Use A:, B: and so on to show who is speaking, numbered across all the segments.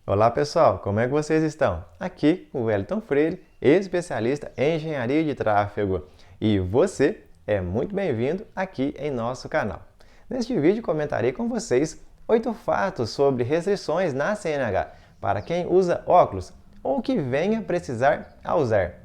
A: Olá pessoal, como é que vocês estão? Aqui o Wellington Freire, especialista em engenharia de tráfego. E você é muito bem-vindo aqui em nosso canal. Neste vídeo comentarei com vocês 8 fatos sobre restrições na CNH para quem usa óculos ou que venha precisar a usar.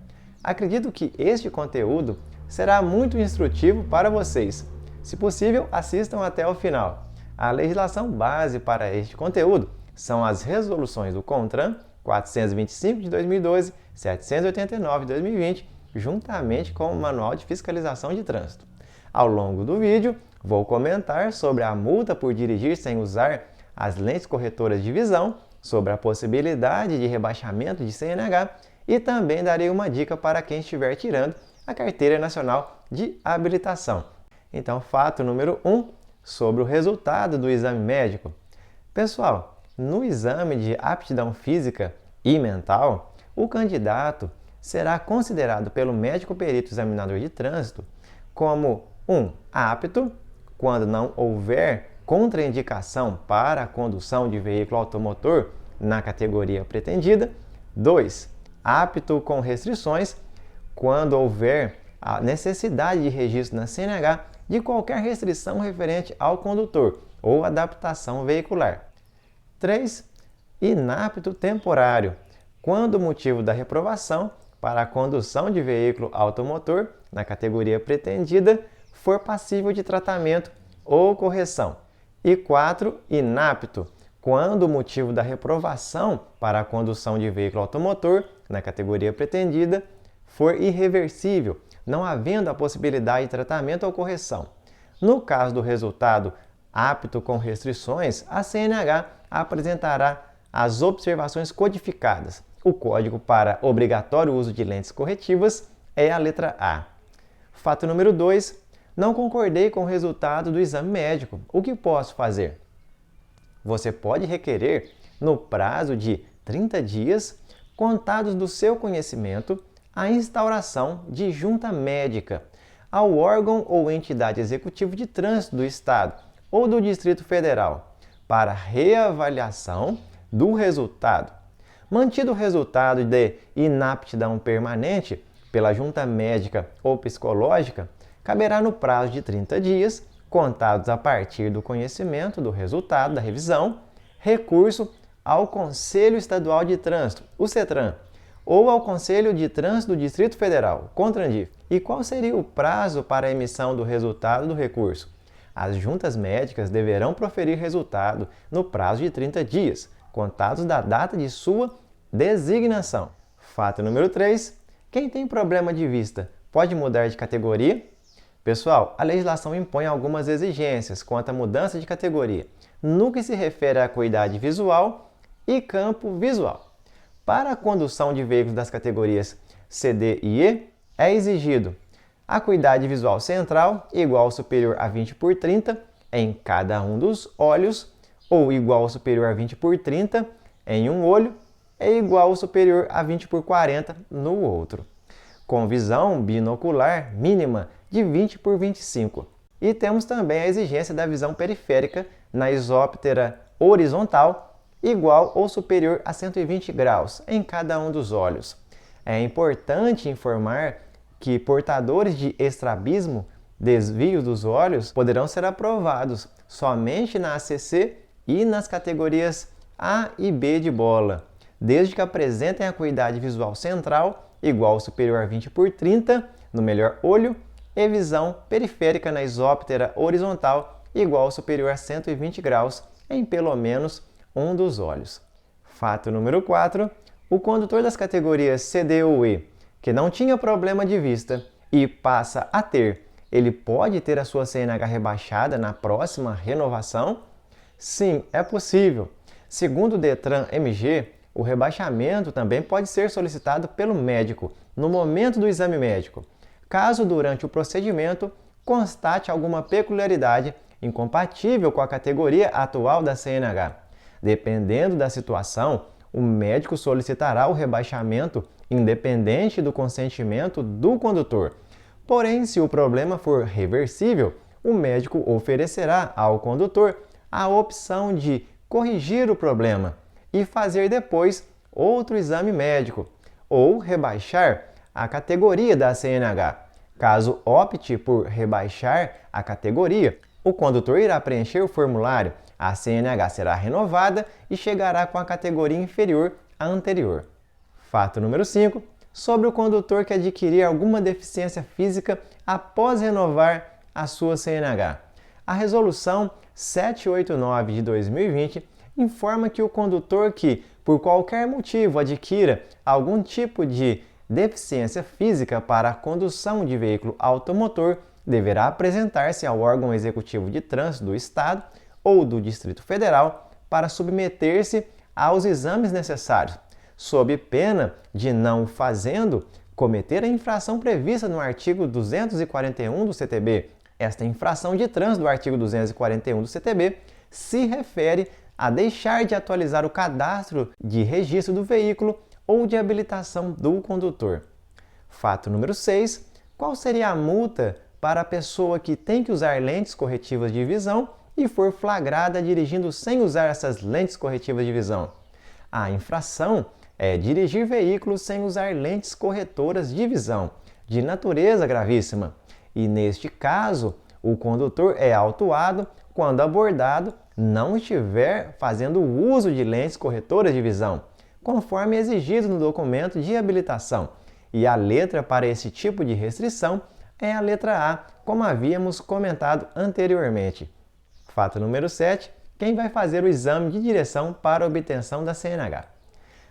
A: Acredito que este conteúdo será muito instrutivo para vocês. Se possível, assistam até o final. A legislação base para este conteúdo são as resoluções do CONTRAN 425 de 2012, 789 de 2020, juntamente com o Manual de Fiscalização de Trânsito. Ao longo do vídeo, vou comentar sobre a multa por dirigir sem usar as lentes corretoras de visão, sobre a possibilidade de rebaixamento de CNH e também darei uma dica para quem estiver tirando a Carteira Nacional de Habilitação. Então, fato número 1, sobre o resultado do exame médico. Pessoal, no exame de aptidão física e mental, o candidato será considerado pelo médico perito examinador de trânsito como apto, quando não houver contraindicação para a condução de veículo automotor na categoria pretendida. 2. Apto com restrições, quando houver a necessidade de registro na CNH de qualquer restrição referente ao condutor ou adaptação veicular. 3. Inapto temporário, quando o motivo da reprovação para a condução de veículo automotor na categoria pretendida for passível de tratamento ou correção. E 4. Inapto, quando o motivo da reprovação para a condução de veículo automotor na categoria pretendida for irreversível, não havendo a possibilidade de tratamento ou correção. No caso do resultado apto com restrições, a CNH apresentará as observações codificadas. O código para obrigatório uso de lentes corretivas é a letra A. Fato número 2. Não concordei com o resultado do exame médico. O que posso fazer? Você pode requerer, no prazo de 30 dias, contados do seu conhecimento, a instauração de junta médica ao órgão ou entidade executiva de trânsito do Estado ou do Distrito Federal para reavaliação do resultado. Mantido o resultado de inaptidão permanente pela junta médica ou psicológica, caberá no prazo de 30 dias, contados a partir do conhecimento do resultado da revisão, recurso ao Conselho Estadual de Trânsito, o CETRAN, ou ao Conselho de Trânsito do Distrito Federal, CONTRANDIF. E qual seria o prazo para a emissão do resultado do recurso? As juntas médicas deverão proferir resultado no prazo de 30 dias, contados da data de sua designação. Fato número 3. Quem tem problema de vista pode mudar de categoria? Pessoal, a legislação impõe algumas exigências quanto à mudança de categoria, no que se refere à acuidade visual e campo visual. Para a condução de veículos das categorias C, D e E, é exigido acuidade visual central igual ou superior a 20/30 em cada um dos olhos, ou igual ou superior a 20/30 em um olho, e igual ou superior a 20/40 no outro, com visão binocular mínima de 20/25. E temos também a exigência da visão periférica na isóptera horizontal igual ou superior a 120 graus em cada um dos olhos. É importante informar que portadores de estrabismo, desvio dos olhos, poderão ser aprovados somente na ACC e nas categorias A e B de bola, desde que apresentem acuidade visual central igual ou superior a 20/30 no melhor olho e visão periférica na isóptera horizontal igual ou superior a 120 graus em pelo menos um dos olhos. Fato número 4. O condutor das categorias C, D ou E, que não tinha problema de vista e passa a ter, ele pode ter a sua CNH rebaixada na próxima renovação? Sim, é possível. Segundo o Detran MG, o rebaixamento também pode ser solicitado pelo médico no momento do exame médico, caso durante o procedimento constate alguma peculiaridade incompatível com a categoria atual da CNH. Dependendo da situação, o médico solicitará o rebaixamento independente do consentimento do condutor. Porém, se o problema for reversível, o médico oferecerá ao condutor a opção de corrigir o problema, e fazer depois outro exame médico, ou rebaixar a categoria da CNH. Caso opte por rebaixar a categoria, o condutor irá preencher o formulário, a CNH será renovada e chegará com a categoria inferior à anterior. Fato número 5. Sobre o condutor que adquirir alguma deficiência física após renovar a sua CNH. A Resolução 789 de 2020 informa que o condutor que, por qualquer motivo, adquira algum tipo de deficiência física para a condução de veículo automotor deverá apresentar-se ao órgão executivo de trânsito do Estado ou do Distrito Federal para submeter-se aos exames necessários, sob pena de, não fazendo, cometer a infração prevista no artigo 241 do CTB. Esta infração de trânsito do artigo 241 do CTB se refere a deixar de atualizar o cadastro de registro do veículo ou de habilitação do condutor. Fato número 6. Qual seria a multa para a pessoa que tem que usar lentes corretivas de visão e for flagrada dirigindo sem usar essas lentes corretivas de visão? A infração é dirigir veículos sem usar lentes corretoras de visão, de natureza gravíssima. E neste caso, o condutor é autuado quando abordado não estiver fazendo uso de lentes corretoras de visão, conforme exigido no documento de habilitação. E a letra para esse tipo de restrição é a letra A, como havíamos comentado anteriormente. Fato número 7. Quem vai fazer o exame de direção para obtenção da CNH?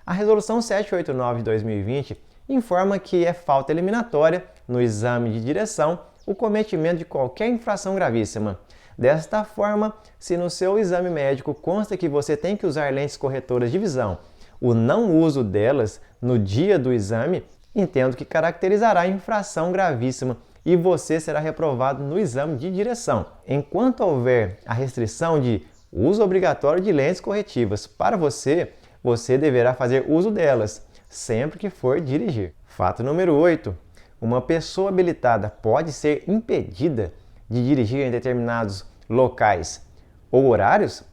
A: A Resolução 789 de 2020 informa que é falta eliminatória, no exame de direção, o cometimento de qualquer infração gravíssima. Desta forma, se no seu exame médico consta que você tem que usar lentes corretoras de visão, o não uso delas no dia do exame, entendo que caracterizará infração gravíssima e você será reprovado no exame de direção. Enquanto houver a restrição de uso obrigatório de lentes corretivas para você, você deverá fazer uso delas sempre que for dirigir. Fato número 8. Uma pessoa habilitada pode ser impedida de dirigir em determinados locais ou horários?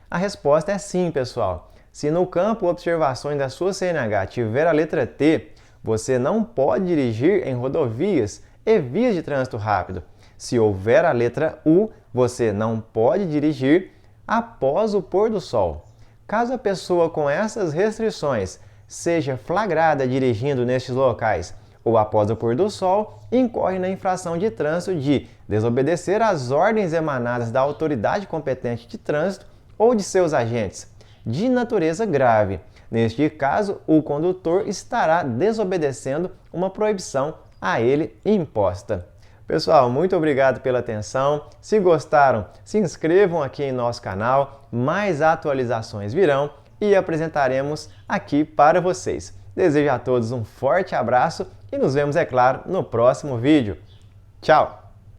A: A resposta é sim, pessoal. Se no campo observações da sua CNH tiver a letra T, você não pode dirigir em rodovias e vias de trânsito rápido. Se houver a letra U, você não pode dirigir após o pôr do sol. Caso a pessoa com essas restrições seja flagrada dirigindo nestes locais ou após o pôr do sol, incorre na infração de trânsito de desobedecer às ordens emanadas da autoridade competente de trânsito ou de seus agentes, de natureza grave. Neste caso, o condutor estará desobedecendo uma proibição a ele imposta. Pessoal, muito obrigado pela atenção. Se gostaram, se inscrevam aqui em nosso canal. Mais atualizações virão e apresentaremos aqui para vocês. Desejo a todos um forte abraço e nos vemos, é claro, no próximo vídeo. Tchau!